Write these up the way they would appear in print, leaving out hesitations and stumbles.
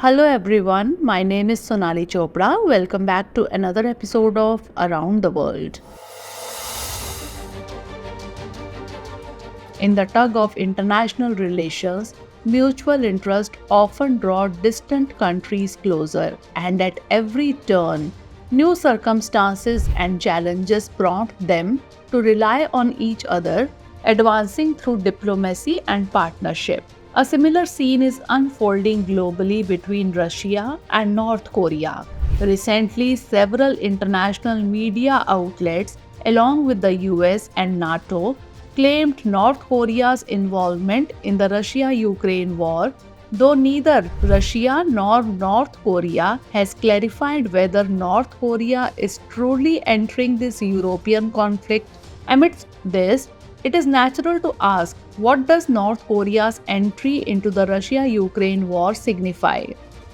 Hello everyone, my name is Sonali Chopra. Welcome back to another episode of Around the World. In the tug of international relations, mutual interest often draw distant countries closer, and at every turn, new circumstances and challenges prompt them to rely on each other, advancing through diplomacy and partnership. A similar scene is unfolding globally between Russia and North Korea. Recently, several international media outlets, along with the US and NATO, claimed North Korea's involvement in the Russia-Ukraine war, though neither Russia nor North Korea has clarified whether North Korea is truly entering this European conflict. Amidst this, it is natural to ask, what does North Korea's entry into the Russia-Ukraine war signify?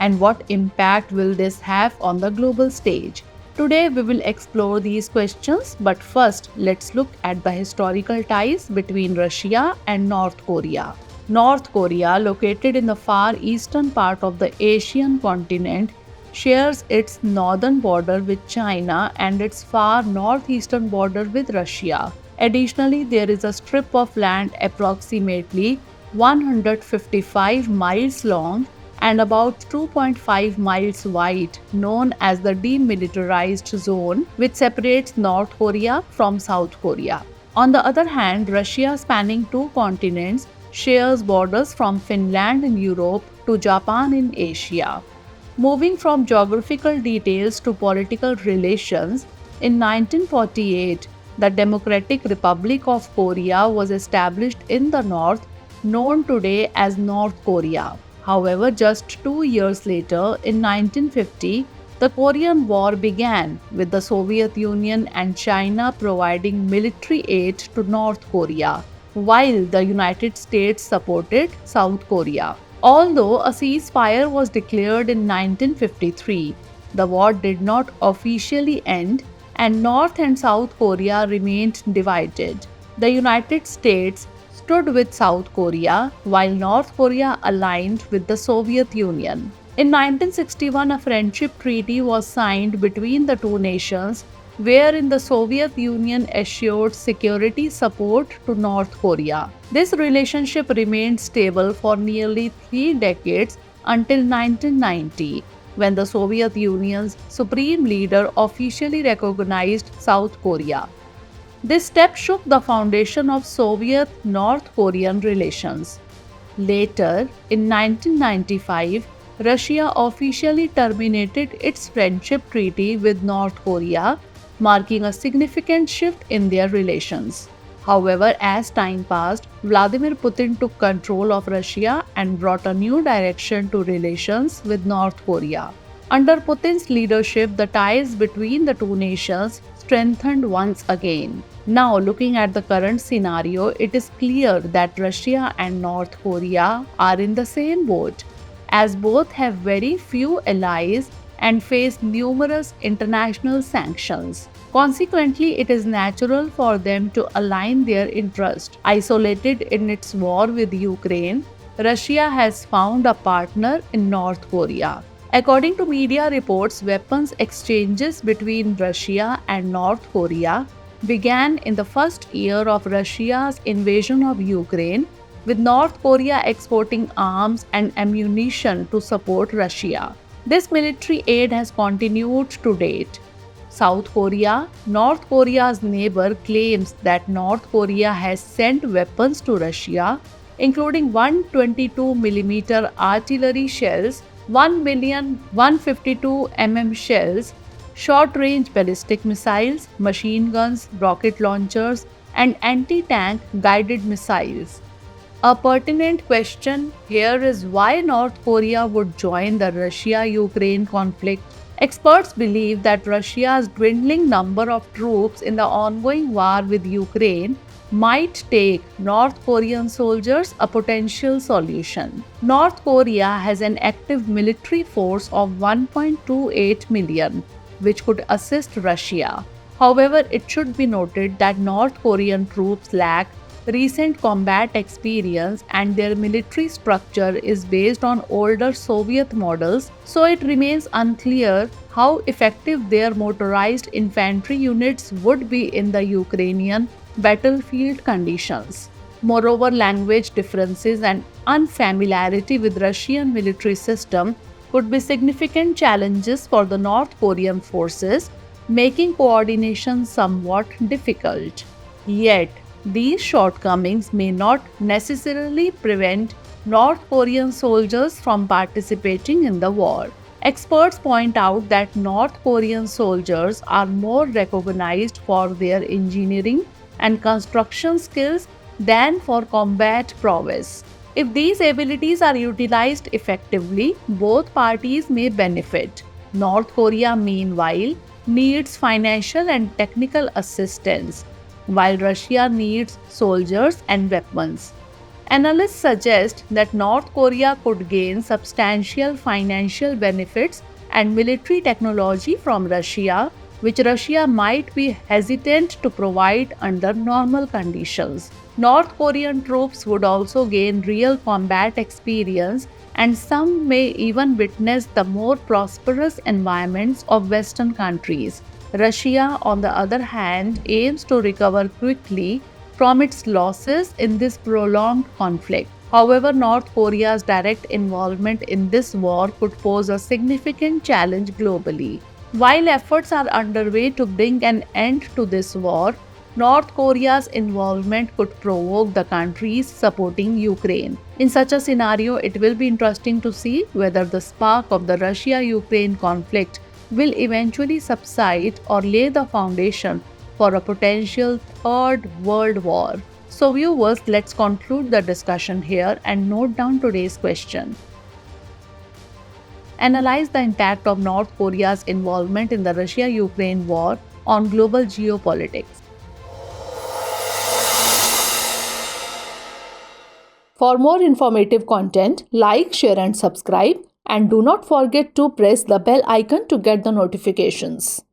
And what impact will this have on the global stage? Today we will explore these questions, but first let's look at the historical ties between Russia and North Korea. North Korea, located in the far eastern part of the Asian continent, shares its northern border with China and its far northeastern border with Russia. Additionally, there is a strip of land approximately 155 miles long and about 2.5 miles wide, known as the demilitarized zone, which separates North Korea from South Korea. On the other hand, Russia, spanning two continents, shares borders from Finland in Europe to Japan in Asia. Moving from geographical details to political relations, in 1948, the Democratic Republic of Korea was established in the north, known today as North Korea. However, just 2 years later, in 1950, the Korean War began, with the Soviet Union and China providing military aid to North Korea, while the United States supported South Korea. Although a ceasefire was declared in 1953, the war did not officially end, and North and South Korea remained divided. The United States stood with South Korea, while North Korea aligned with the Soviet Union. In 1961, a friendship treaty was signed between the two nations, wherein the Soviet Union assured security support to North Korea. This relationship remained stable for nearly 3 decades until 1990. When the Soviet Union's supreme leader officially recognized South Korea. This step shook the foundation of Soviet-North Korean relations. Later, in 1995, Russia officially terminated its friendship treaty with North Korea, marking a significant shift in their relations. However, as time passed, Vladimir Putin took control of Russia and brought a new direction to relations with North Korea. Under Putin's leadership, the ties between the two nations strengthened once again. Now, looking at the current scenario, it is clear that Russia and North Korea are in the same boat, as both have very few allies and face numerous international sanctions. Consequently, it is natural for them to align their interests. Isolated in its war with Ukraine, Russia has found a partner in North Korea. According to media reports, weapons exchanges between Russia and North Korea began in the first year of Russia's invasion of Ukraine, with North Korea exporting arms and ammunition to support Russia. This military aid has continued to date. South Korea, North Korea's neighbor, claims that North Korea has sent weapons to Russia, including 122mm artillery shells, 1,152mm shells, short-range ballistic missiles, machine guns, rocket launchers, and anti-tank guided missiles. A pertinent question here is why North Korea would join the Russia-Ukraine conflict. Experts believe that Russia's dwindling number of troops in the ongoing war with Ukraine might take North Korean soldiers a potential solution. North Korea has an active military force of 1.28 million, which could assist Russia. However, it should be noted that North Korean troops lack recent combat experience and their military structure is based on older Soviet models, so it remains unclear how effective their motorized infantry units would be in the Ukrainian battlefield conditions. Moreover, language differences and unfamiliarity with Russian military system could be significant challenges for the North Korean forces, making coordination somewhat difficult. Yet, these shortcomings may not necessarily prevent North Korean soldiers from participating in the war. Experts point out that North Korean soldiers are more recognized for their engineering and construction skills than for combat prowess. If these abilities are utilized effectively, both parties may benefit. North Korea, meanwhile, needs financial and technical assistance, while Russia needs soldiers and weapons. Analysts suggest that North Korea could gain substantial financial benefits and military technology from Russia, which Russia might be hesitant to provide under normal conditions. North Korean troops would also gain real combat experience, and some may even witness the more prosperous environments of Western countries. Russia, on the other hand, aims to recover quickly from its losses in this prolonged conflict. However, North Korea's direct involvement in this war could pose a significant challenge globally. While efforts are underway to bring an end to this war, North Korea's involvement could provoke the countries supporting Ukraine. In such a scenario, it will be interesting to see whether the spark of the Russia-Ukraine conflict will eventually subside or lay the foundation for a potential third world war. So viewers, let's conclude the discussion here and note down today's question. Analyze the impact of North Korea's involvement in the Russia-Ukraine war on global geopolitics. For more informative content, like, share and subscribe, and do not forget to press the bell icon to get the notifications.